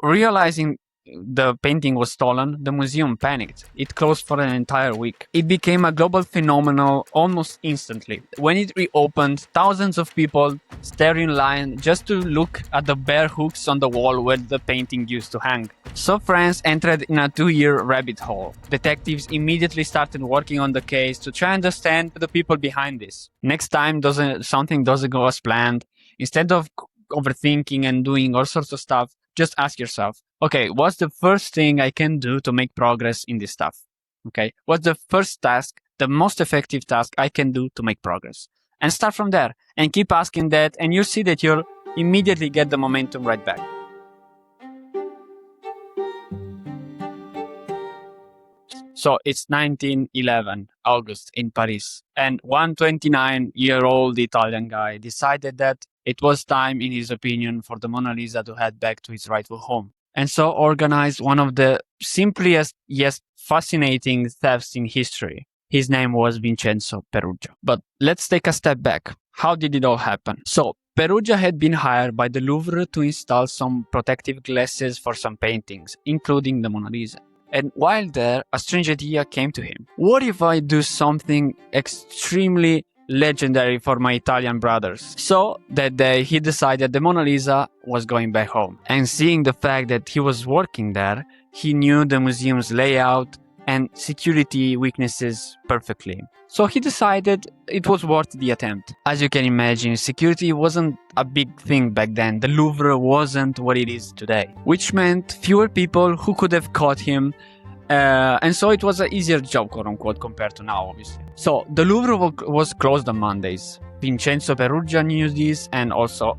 Realizing the painting was stolen, the museum panicked. It closed for an entire week. It became a global phenomenon almost instantly. When it reopened, thousands of people stared in line just to look at the bare hooks on the wall where the painting used to hang. So France entered in a 2-year rabbit hole. Detectives immediately started working on the case to try and understand the people behind this. Next time something doesn't go as planned, instead of overthinking and doing all sorts of stuff, just ask yourself, okay, what's the first thing I can do to make progress in this stuff? Okay, what's the first task, the most effective task I can do to make progress? And start from there and keep asking that, and you'll see that you'll immediately get the momentum right back. So it's 1911, August in Paris, and one 29-year-old Italian guy decided that it was time, in his opinion, for the Mona Lisa to head back to its rightful home. And so organized one of the simplest yet fascinating thefts in history. His name was Vincenzo Peruggia. But let's take a step back. How did it all happen? So Peruggia had been hired by the Louvre to install some protective glasses for some paintings, including the Mona Lisa. And while there, a strange idea came to him. What if I do something extremely legendary for my Italian brothers? So that day he decided the Mona Lisa was going back home. And seeing the fact that he was working there, he knew the museum's layout and security weaknesses perfectly. So he decided it was worth the attempt. As you can imagine, security wasn't a big thing back then. The Louvre wasn't what it is today, which meant fewer people who could have caught him. And so it was an easier job, quote unquote, compared to now, obviously. So the Louvre was closed on Mondays. Vincenzo Peruggia knew this, and also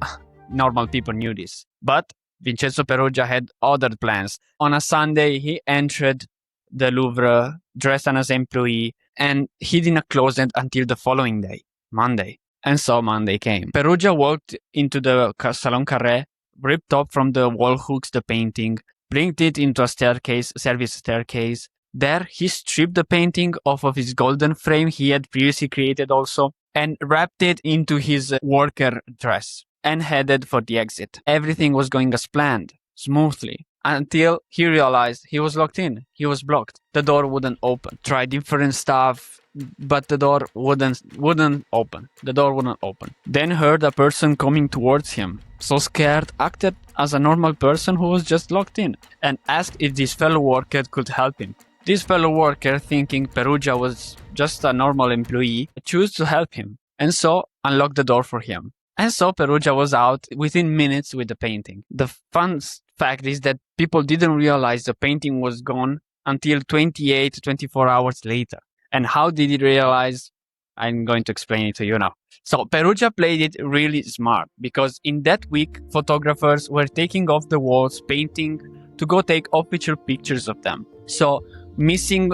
normal people knew this. But Vincenzo Peruggia had other plans. On a Sunday, he entered the Louvre dressed as an employee and hid in a closet until the following day, Monday. And so Monday came. Peruggia walked into the Salon Carré, ripped up from the wall hooks the painting, bringed it into a service staircase. There, he stripped the painting off of his golden frame he had previously created also, and wrapped it into his worker dress, and headed for the exit. Everything was going as planned, smoothly, until he realized he was locked in. He was blocked. The door wouldn't open. Tried different stuff, but the door wouldn't open. The door wouldn't open. Then heard a person coming towards him. So scared, acted as a normal person who was just locked in, and asked if this fellow worker could help him. This fellow worker, thinking Peruggia was just a normal employee, chose to help him, and so unlocked the door for him. And so Peruggia was out within minutes with the painting. The fun fact is that people didn't realize the painting was gone until 28 to 24 hours later. And how did he realize? I'm going to explain it to you now. So Peruggia played it really smart, because in that week, photographers were taking off the walls painting to go take official pictures of them. So missing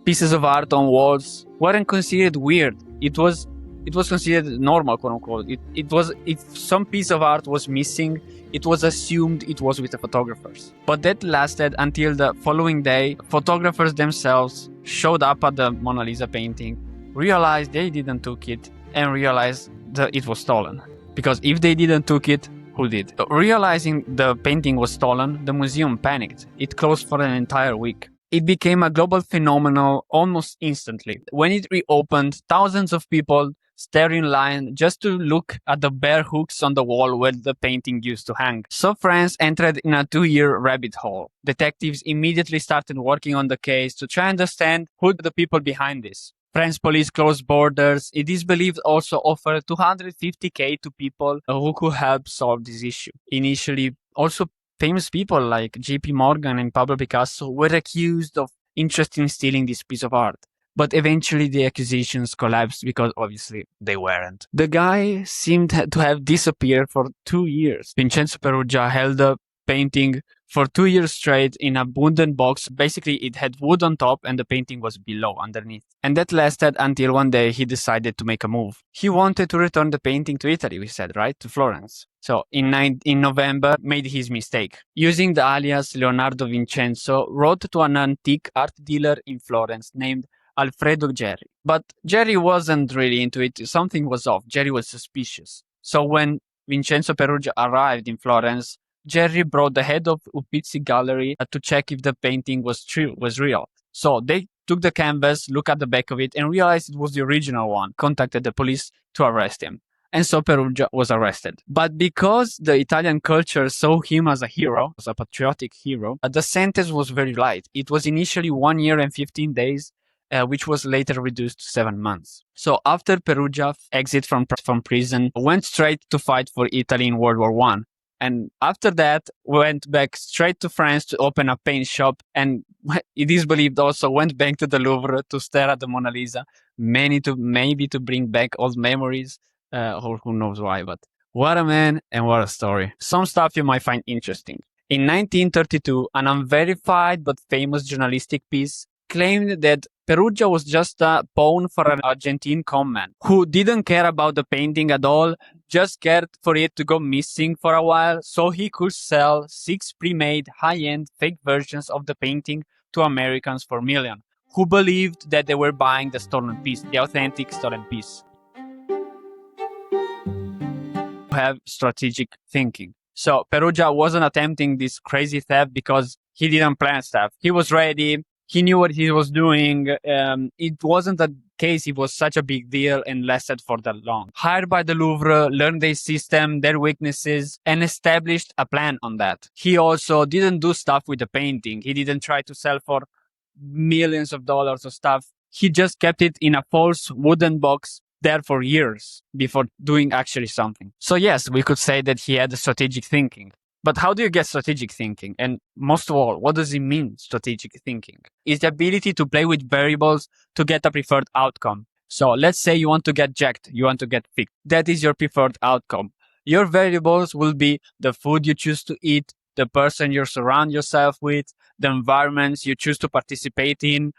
pieces of art on walls weren't considered weird. It was considered normal, quote unquote. It was, if some piece of art was missing, it was assumed it was with the photographers. But that lasted until the following day. Photographers themselves showed up at the Mona Lisa painting, realized they didn't took it, and realized that it was stolen. Because if they didn't took it, who did? Realizing the painting was stolen, the museum panicked. It closed for an entire week. It became a global phenomenon almost instantly. When it reopened, thousands of people stared in line just to look at the bare hooks on the wall where the painting used to hang. So France entered in a 2-year rabbit hole. Detectives immediately started working on the case to try and understand who the people behind this. French police closed borders. It is believed also offered $250,000 to people who could help solve this issue. Initially, also famous people like JP Morgan and Pablo Picasso were accused of interest in stealing this piece of art. But eventually the accusations collapsed because obviously they weren't. The guy seemed to have disappeared for 2 years. Vincenzo Peruggia held the painting for 2 years straight in a wooden box. Basically, it had wood on top and the painting was below, underneath. And that lasted until one day he decided to make a move. He wanted to return the painting to Italy, we said, right? To Florence. So in November, made his mistake. Using the alias Leonardo Vincenzo, wrote to an antique art dealer in Florence named Alfredo Jerry. But Jerry wasn't really into it. Something was off. Jerry was suspicious. So when Vincenzo Peruggia arrived in Florence, Jerry brought the head of Uffizi Gallery to check if the painting was real. So they took the canvas, looked at the back of it, and realized it was the original one. Contacted the police to arrest him. And so Perugia was arrested. But because the Italian culture saw him as a hero, as a patriotic hero, the sentence was very light. It was initially 1 year and 15 days, which was later reduced to 7 months. So after Perugia exit from prison, went straight to fight for Italy in World War I. And after that, went back straight to France to open a paint shop. And it is believed also went back to the Louvre to stare at the Mona Lisa, maybe to bring back old memories, or who knows why. But what a man and what a story. Some stuff you might find interesting. In 1932, an unverified but famous journalistic piece claimed that Perugia was just a pawn for an Argentine conman who didn't care about the painting at all, just cared for it to go missing for a while so he could sell 6 pre-made high-end fake versions of the painting to Americans for millions, who believed that they were buying the stolen piece, the authentic stolen piece. Have strategic thinking. So Perugia wasn't attempting this crazy theft because he didn't plan stuff. He was ready. He knew what he was doing. It wasn't a case it was such a big deal and lasted for that long. Hired by the Louvre, learned their system, their weaknesses, and established a plan on that. He also didn't do stuff with the painting. He didn't try to sell for millions of dollars of stuff. He just kept it in a false wooden box there for years before doing actually something. So yes, we could say that he had strategic thinking. But how do you get strategic thinking? And most of all, what does it mean, strategic thinking? It's the ability to play with variables to get a preferred outcome. So let's say you want to get jacked, you want to get fit. That is your preferred outcome. Your variables will be the food you choose to eat, the person you surround yourself with, the environments you choose to participate in.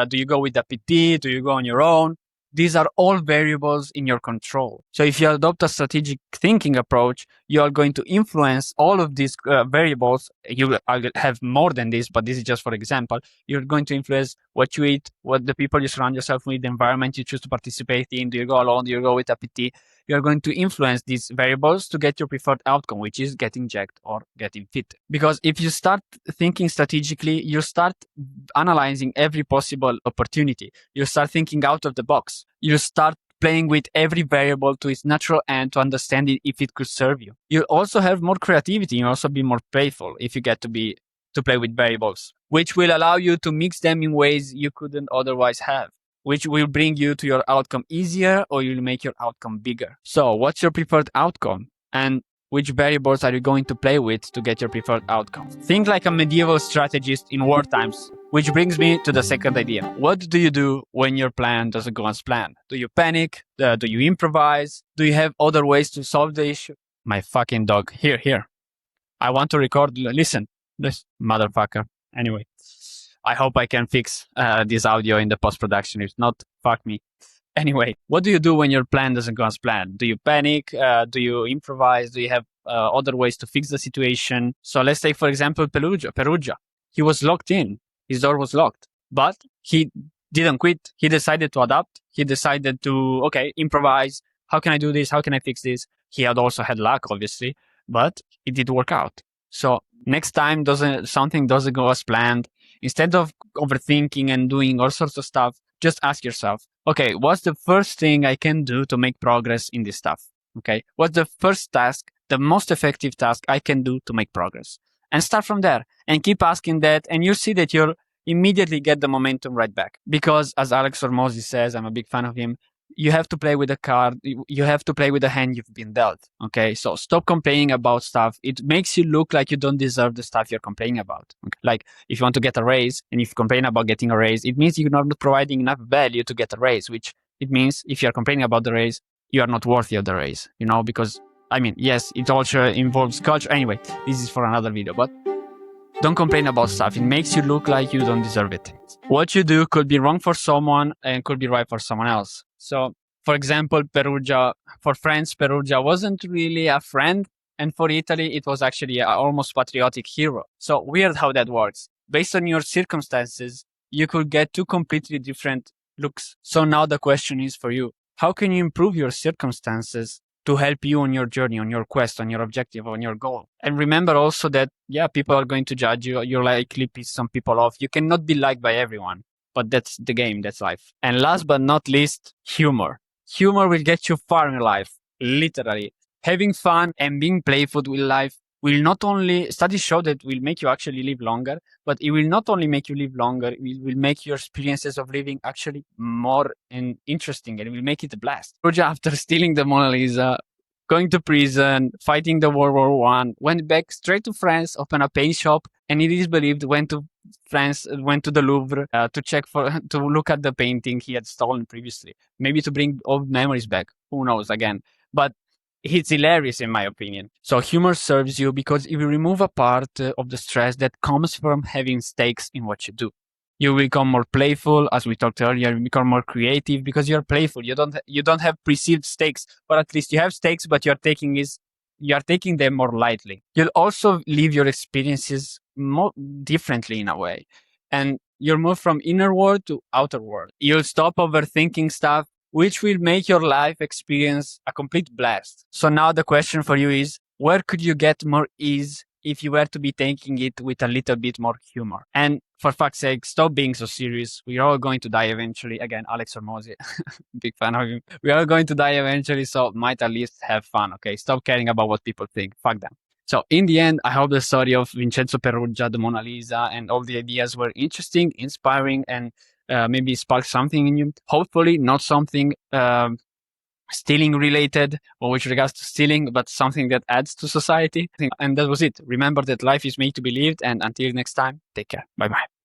Do you go with a PT? Do you go on your own? These are all variables in your control. So if you adopt a strategic thinking approach, you are going to influence all of these variables. You will have more than this, but this is just for example. You're going to influence what you eat, what the people you surround yourself with, the environment you choose to participate in. Do you go alone? Do you go with a PT? You're going to influence these variables to get your preferred outcome, which is getting jacked or getting fit. Because if you start thinking strategically, you start analyzing every possible opportunity. You start thinking out of the box. You start playing with every variable to its natural end to understand it if it could serve you. You also have more creativity. You also be more playful if you get to play with variables, which will allow you to mix them in ways you couldn't otherwise have, which will bring you to your outcome easier or you'll make your outcome bigger. So what's your preferred outcome? And which variables are you going to play with to get your preferred outcome? Think like a medieval strategist in war times, which brings me to the second idea. What do you do when your plan doesn't go as planned? Do you panic? Do you improvise? Do you have other ways to solve the issue? My fucking dog. Here. I want to record. Listen, this motherfucker. Anyway, I hope I can fix this audio in the post-production. If not, fuck me. Anyway, what do you do when your plan doesn't go as planned? Do you panic? Do you improvise? Do you have other ways to fix the situation? So let's take, for example, Perugia. He was locked in. His door was locked. But he didn't quit. He decided to adapt. He decided to, improvise. How can I do this? How can I fix this? He had also had luck, obviously, but it did work out. So next time something doesn't go as planned, instead of overthinking and doing all sorts of stuff, just ask yourself, okay, what's the first thing I can do to make progress in this stuff? Okay, what's the first task, the most effective task I can do to make progress? And start from there and keep asking that, and you'll see that you'll immediately get the momentum right back. Because as Alex Hormozy says, I'm a big fan of him, you have to play with the card, you have to play with the hand you've been dealt. Okay, so stop complaining about stuff. It makes you look like you don't deserve the stuff you're complaining about. Okay? Like if you want to get a raise and if you complain about getting a raise, it means you're not providing enough value to get a raise, which it means if you're complaining about the raise, you are not worthy of the raise, because yes, it also involves culture. Anyway, this is for another video, but don't complain about stuff. It makes you look like you don't deserve it. What you do could be wrong for someone and could be right for someone else. So, for example, for France, Perugia wasn't really a friend. And for Italy, it was actually an almost patriotic hero. So weird how that works. Based on your circumstances, you could get two completely different looks. So now the question is for you. How can you improve your circumstances to help you on your journey, on your quest, on your objective, on your goal. And remember also that, yeah, people are going to judge you. You're likely piss some people off. You cannot be liked by everyone, but that's the game, that's life. And last but not least, humor. Humor will get you far in life, literally. Having fun and being playful with life will not only, studies show that will make you actually live longer, but it will not only make you live longer, it will make your experiences of living actually more and interesting, and it will make it a blast. Roger, after stealing the Mona Lisa, going to prison, fighting the World War One, went back straight to France, opened a paint shop, and it is believed went to France, went to the Louvre to check for, to look at the painting he had stolen previously, maybe to bring old memories back. Who knows again? But it's hilarious in my opinion. So humor serves you because it will remove a part of the stress that comes from having stakes in what you do. You become more playful, as we talked earlier. You become more creative because you're playful. You don't have perceived stakes, or at least you have stakes, but you're taking them more lightly. You'll also live your experiences more differently in a way, and you'll move from inner world to outer world. You'll stop overthinking stuff, which will make your life experience a complete blast. So now the question for you is, where could you get more ease if you were to be taking it with a little bit more humor? And for fuck's sake, stop being so serious. We're all going to die eventually. Again, Alex Hormozy, big fan of him. We are going to die eventually, so might at least have fun, okay? Stop caring about what people think. Fuck them. So in the end, I hope the story of Vincenzo Peruggia, the Mona Lisa, and all the ideas were interesting, inspiring, and maybe spark something in you. Hopefully not something stealing related or with regards to stealing, but something that adds to society. And that was it. Remember that life is made to be lived, and until next time, take care. Bye bye.